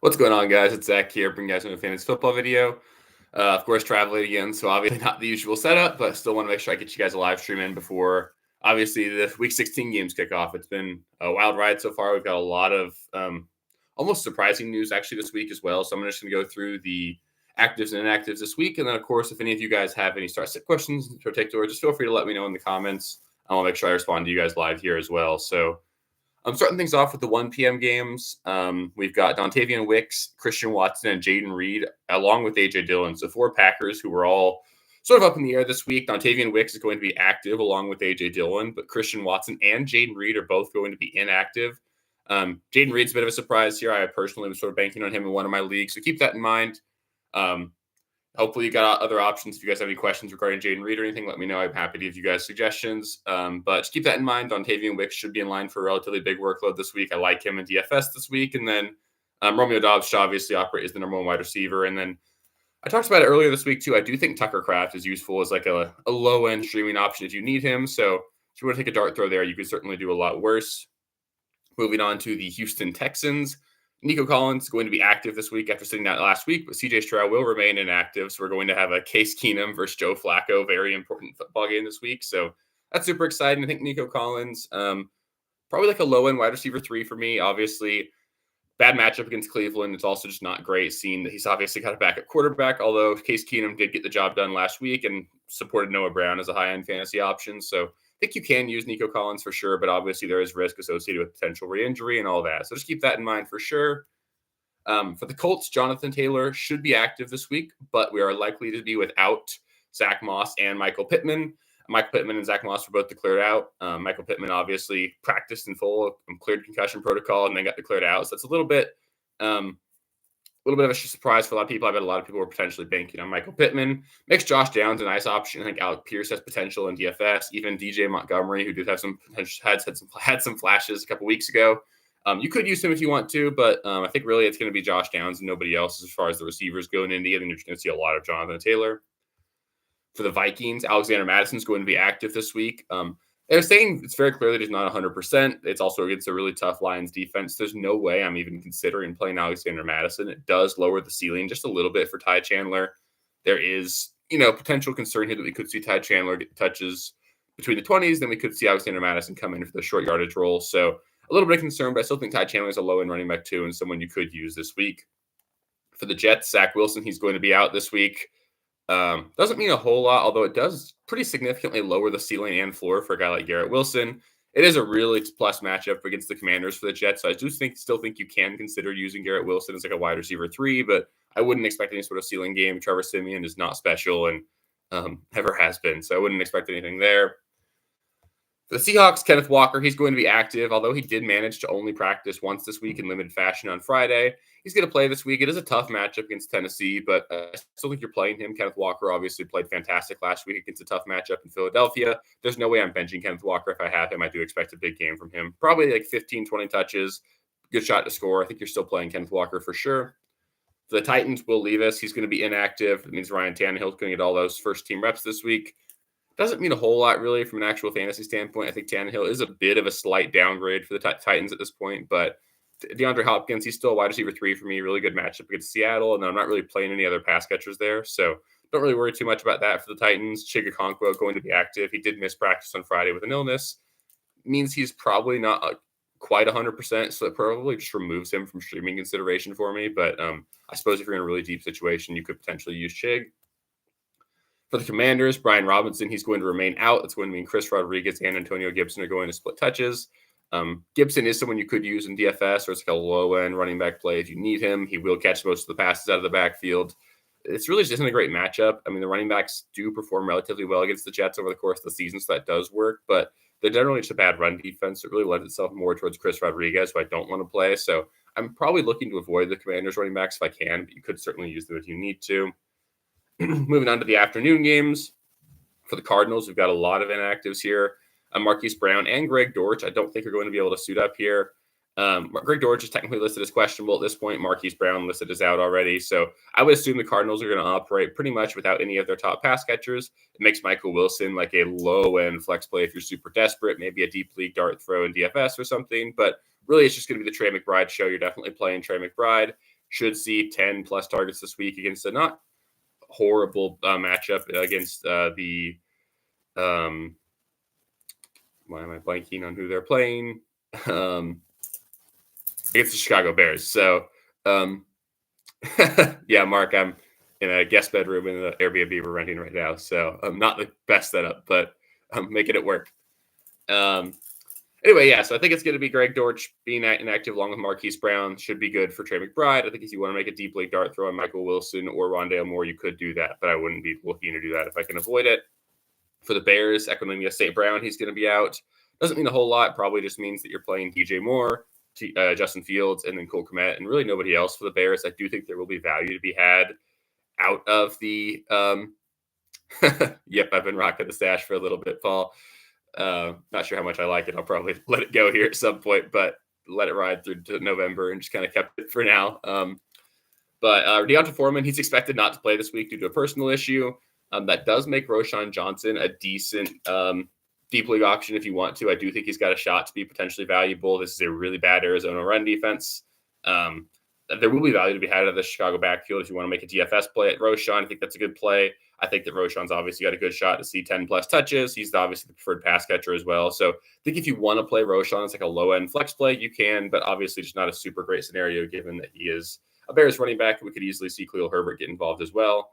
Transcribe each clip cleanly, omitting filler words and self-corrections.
What's going on, guys? It's Zach here, bringing you guys another fantasy football video. Of course, traveling again, so obviously not the usual setup, but still want to make sure I get you guys a live stream in before, obviously, the Week 16 games kick off. It's been a wild ride so far. We've got a lot of almost surprising news actually this week as well. So I'm just going to go through the actives and inactives this week, and then of course, if any of you guys have any start-sit questions in particular, just feel free to let me know in the comments. I'll make sure I respond to you guys live here as well. So I'm starting things off with the 1 p.m. games. We've got Dontavian Wicks, Christian Watson, and Jaden Reed, along with A.J. Dillon. So 4 Packers who were all sort of up in the air this week. Dontavian Wicks is going to be active along with A.J. Dillon, but Christian Watson and Jaden Reed are both going to be inactive. Jaden Reed's a bit of a surprise here. I personally was sort of banking on him in one of my leagues, so keep that in mind. Hopefully you got other options. If you guys have any questions regarding Jaden Reed or anything, let me know. I'm happy to give you guys suggestions. But just keep that in mind. Dontavian Wicks should be in line for a relatively big workload this week. I like him in DFS this week. And then Romeo Doubs should obviously operate as the number one wide receiver. And then I talked about it earlier this week too. I do think Tucker Kraft is useful as like a low-end streaming option if you need him. So if you want to take a dart throw there, you could certainly do a lot worse. Moving on to the Houston Texans. Nico Collins is going to be active this week after sitting out last week, but CJ Stroud will remain inactive. So we're going to have a Case Keenum versus Joe Flacco, very important football game this week. So that's super exciting. I think Nico Collins, probably like a low-end wide receiver 3 for me. Obviously, bad matchup against Cleveland. It's also just not great seeing that he's obviously got a backup quarterback, although Case Keenum did get the job done last week and supported Noah Brown as a high-end fantasy option. So I think you can use Nico Collins for sure, but obviously there is risk associated with potential re-injury and all that. So just keep that in mind for sure. For the Colts, Jonathan Taylor should be active this week, but we are likely to be without Zach Moss and Michael Pittman. Michael Pittman and Zach Moss were both declared out. Michael Pittman obviously practiced in full, cleared concussion protocol, and then got declared out. So that's a little bit of a surprise for a lot of people. I bet a lot of people were potentially banking on Michael Pittman. Makes Josh Downs a nice option. I think Alec Pierce has potential in DFS. Even DJ Montgomery, who did have some had some flashes a couple weeks ago. You could use him if you want to, but I think really it's going to be Josh Downs and nobody else as far as the receivers go in Indy. I think you're just going to see a lot of Jonathan Taylor. For the Vikings, Alexander Madison is going to be active this week. They're saying it's very clear that he's not 100%. It's also against a really tough Lions defense. There's no way I'm even considering playing Alexander Madison. It does lower the ceiling just a little bit for Ty Chandler. There is, potential concern here that we could see Ty Chandler get touches between the 20s. Then we could see Alexander Madison come in for the short yardage role. So a little bit of concern, but I still think Ty Chandler is a low-end running back too and someone you could use this week. For the Jets, Zach Wilson, he's going to be out this week. Doesn't mean a whole lot, although it does pretty significantly lower the ceiling and floor for a guy like Garrett Wilson. It is a really plus matchup against the Commanders for the Jets. So I do still think you can consider using Garrett Wilson as like a wide receiver 3, but I wouldn't expect any sort of ceiling game. Trevor Siemian is not special and ever has been, so I wouldn't expect anything there. For the Seahawks, Kenneth Walker, he's going to be active, although he did manage to only practice once this week in limited fashion on Friday. He's going to play this week. It is a tough matchup against Tennessee, but I still think you're playing him. Kenneth Walker obviously played fantastic last week against a tough matchup in Philadelphia. There's no way I'm benching Kenneth Walker if I have him. I do expect a big game from him. Probably like 15, 20 touches, good shot to score. I think you're still playing Kenneth Walker for sure. For the Titans, Will Levis, he's going to be inactive. It means Ryan Tannehill's going to get all those first-team reps this week. Doesn't mean a whole lot, really, from an actual fantasy standpoint. I think Tannehill is a bit of a slight downgrade for the Titans at this point, but DeAndre Hopkins, he's still a wide receiver 3 for me. Really good matchup against Seattle, and I'm not really playing any other pass catchers there, so don't really worry too much about that for the Titans. Chig Okonkwo going to be active. He did miss practice on Friday with an illness. Means he's probably not quite 100%, so it probably just removes him from streaming consideration for me, but I suppose if you're in a really deep situation, you could potentially use Chig. For the Commanders, Brian Robinson, he's going to remain out. That's going to mean Chris Rodriguez and Antonio Gibson are going to split touches. Gibson is someone you could use in DFS, or it's like a low-end running back play if you need him. He will catch most of the passes out of the backfield. It's really just isn't a great matchup. I mean, the running backs do perform relatively well against the Jets over the course of the season, so that does work, but they're generally just a bad run defense. It really lends itself more towards Chris Rodriguez, who I don't want to play. So I'm probably looking to avoid the Commanders running backs if I can, but you could certainly use them if you need to. Moving on to the afternoon games. For the Cardinals, we've got a lot of inactives here. Marquise Brown and Greg Dortch, I don't think are going to be able to suit up here. Greg Dortch is technically listed as questionable at this point. Marquise Brown listed as out already. So I would assume the Cardinals are going to operate pretty much without any of their top pass catchers. It makes Michael Wilson like a low-end flex play if you're super desperate, maybe a deep league dart throw in DFS or something. But really, it's just going to be the Trey McBride show. You're definitely playing Trey McBride. should see 10 plus targets this week against a not horrible matchup against the why am I blanking on who they're playing? Against the Chicago Bears. So yeah, Mark, I'm in a guest bedroom in the Airbnb we're renting right now. So I'm not the best setup, but I'm making it work. Anyway, yeah, so I think it's going to be Greg Dortch being inactive along with Marquise Brown should be good for Trey McBride. I think if you want to make a deep league dart throw on Michael Wilson or Rondale Moore, you could do that, but I wouldn't be looking to do that if I can avoid it. For the Bears, Equanimeous St. Brown, he's going to be out. Doesn't mean a whole lot. Probably just means that you're playing DJ Moore, Justin Fields, and then Cole Kmet, and really nobody else for the Bears. I do think there will be value to be had out of the yep, I've been rocking the stash for a little bit, Paul. Not sure how much I like it. I'll probably let it go here at some point, but let it ride through to November and just kind of kept it for now. But Deonta Foreman, he's expected not to play this week due to a personal issue. That does make Roschon Johnson a decent deep league option if you want to. I do think he's got a shot to be potentially valuable. This is a really bad Arizona run defense. There will be value to be had out of the Chicago backfield if you want to make a DFS play at Roschon. I think that's a good play. I think that Roschon's obviously got a good shot to see 10 plus touches. He's obviously the preferred pass catcher as well. So I think if you want to play Roschon, it's like a low end flex play, you can, but obviously just not a super great scenario given that he is a Bears running back. We could easily see Khalil Herbert get involved as well.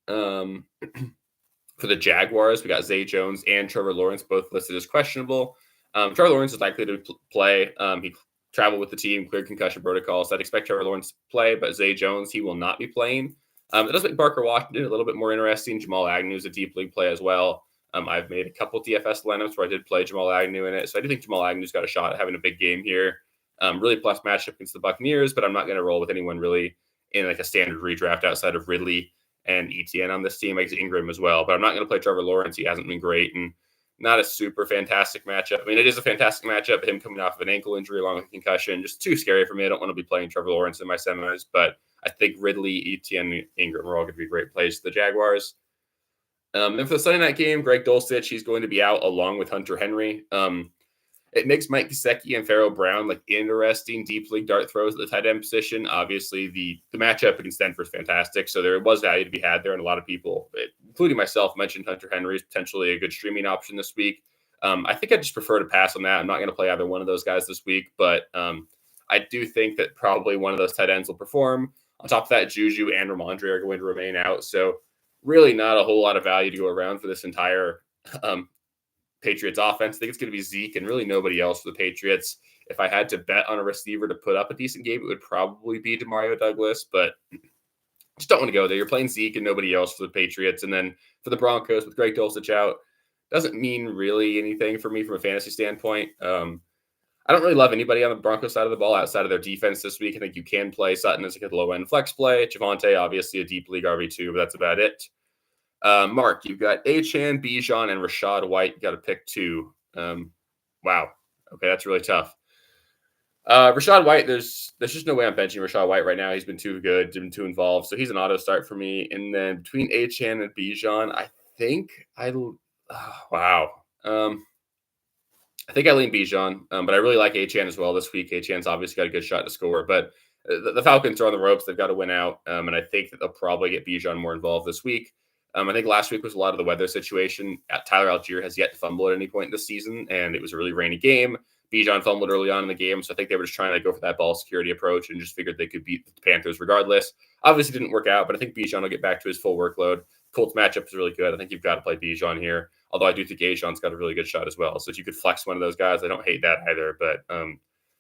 For the Jaguars, we got Zay Jones and Trevor Lawrence both listed as questionable. Trevor Lawrence is likely to play. He traveled with the team, cleared concussion protocol, so I'd expect Trevor Lawrence to play, but Zay Jones, he will not be playing. It does make Barker Washington a little bit more interesting. Jamal Agnew is a deep league play as well. I've made a couple DFS lineups where I did play Jamal Agnew in it, so I do think Jamal Agnew's got a shot at having a big game here. Really plus matchup against the Buccaneers, but I'm not going to roll with anyone really in like a standard redraft outside of Ridley and ETN on this team. I guess Ingram as well, but I'm not going to play Trevor Lawrence. He hasn't been great and not a super fantastic matchup. I mean, it is a fantastic matchup. Him coming off of an ankle injury along with a concussion, just too scary for me. I don't want to be playing Trevor Lawrence in my semis, but I think Ridley, ETN, Ingram are all going to be great plays for the Jaguars. And for the Sunday night game, Greg Dulcich, he's going to be out along with Hunter Henry. It makes Mike Gesicki and Pharaoh Brown like interesting deep league dart throws at the tight end position. Obviously, the matchup against Denver is fantastic, so there was value to be had there, and a lot of people, including myself, mentioned Hunter Henry is potentially a good streaming option this week. I think I just prefer to pass on that. I'm not going to play either one of those guys this week, but I do think that probably one of those tight ends will perform. On top of that, Juju and Ramondre are going to remain out, so really not a whole lot of value to go around for this entire Patriots offense. I think it's going to be Zeke and really nobody else for the Patriots. If I had to bet on a receiver to put up a decent game, it would probably be Demario Douglas, but just don't want to go there. You're playing Zeke and nobody else for the Patriots. And then for the Broncos with Greg Dulcich out, doesn't mean really anything for me from a fantasy standpoint. I don't really love anybody on the Broncos side of the ball outside of their defense this week. I think you can play Sutton as a low-end flex play. Javonte, obviously a deep league RB2, but that's about it. Mark, you've got Achane, Bijan, and Rachaad White. You got to pick two. Wow. Okay, that's really tough. Rachaad White, there's just no way I'm benching Rachaad White right now. He's been too good, been too involved. So he's an auto start for me. And then between Achane and Bijan, I think I lean Bijan, but I really like Achane as well this week. Achane's obviously got a good shot to score, but the Falcons are on the ropes. They've got to win out, and I think that they'll probably get Bijan more involved this week. I think last week was a lot of the weather situation. Tyler Algier has yet to fumble at any point this season, and it was a really rainy game. Bijan fumbled early on in the game, so I think they were just trying to go for that ball security approach and just figured they could beat the Panthers regardless. Obviously, didn't work out, but I think Bijan will get back to his full workload. Colts matchup is really good. I think you've got to play Bijan here, although I do think Ajan's got a really good shot as well. So if you could flex one of those guys, I don't hate that either. But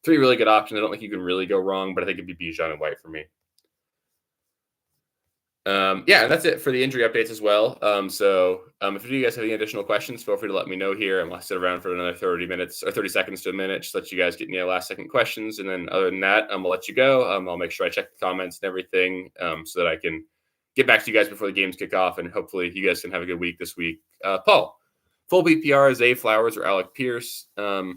three really good options. I don't think you can really go wrong, but I think it'd be Bijan and White for me. And that's it for the injury updates as well. If you guys have any additional questions, feel free to let me know here. I'm going to sit around for another 30 minutes or 30 seconds to a minute, just let you guys get any last second questions. And then other than that, I'm going to let you go. I'll make sure I check the comments and everything so that I can get back to you guys before the games kick off. And hopefully you guys can have a good week this week. Paul, full BPR, Zay Flowers or Alec Pierce. I've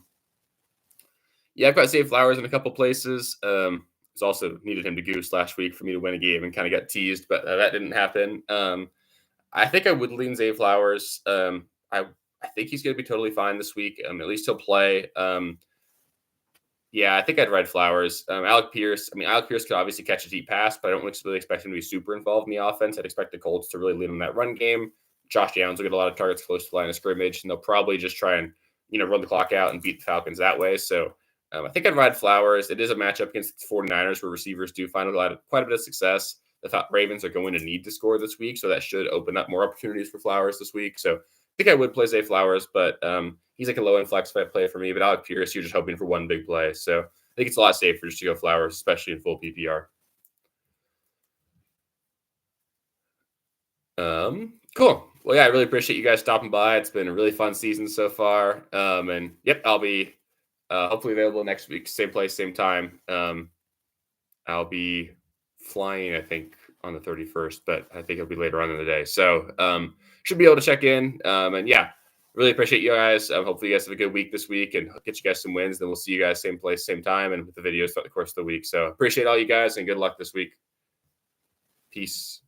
got Zay Flowers in a couple places. Also needed him to goose last week for me to win a game and kind of got teased, but that didn't happen. I think I would lean Zay Flowers. I think he's going to be totally fine this week. At least he'll play. Yeah, I think I'd ride Flowers. Alec Pierce. I mean, Alec Pierce could obviously catch a deep pass, but I don't really expect him to be super involved in the offense. I'd expect the Colts to really lead on that run game. Josh Downs will get a lot of targets close to the line of scrimmage, and they'll probably just try and run the clock out and beat the Falcons that way. So I think I'd ride Flowers. It is a matchup against the 49ers where receivers do find quite a bit of success. The Ravens are going to need to score this week, so that should open up more opportunities for Flowers this week. So I think I would play Zay Flowers, but he's like a low end flex play for me. But Alec Pierce, you're just hoping for one big play. So I think it's a lot safer just to go Flowers, especially in full PPR. Cool. Well, yeah, I really appreciate you guys stopping by. It's been a really fun season so far. And yep, I'll be hopefully available next week, same place, same time. I'll be flying, I think, on the 31st, but I think it'll be later on in the day. So should be able to check in. And yeah, really appreciate you guys. Hopefully you guys have a good week this week and get you guys some wins. Then we'll see you guys same place, same time, and with the videos throughout the course of the week. So appreciate all you guys and good luck this week. Peace.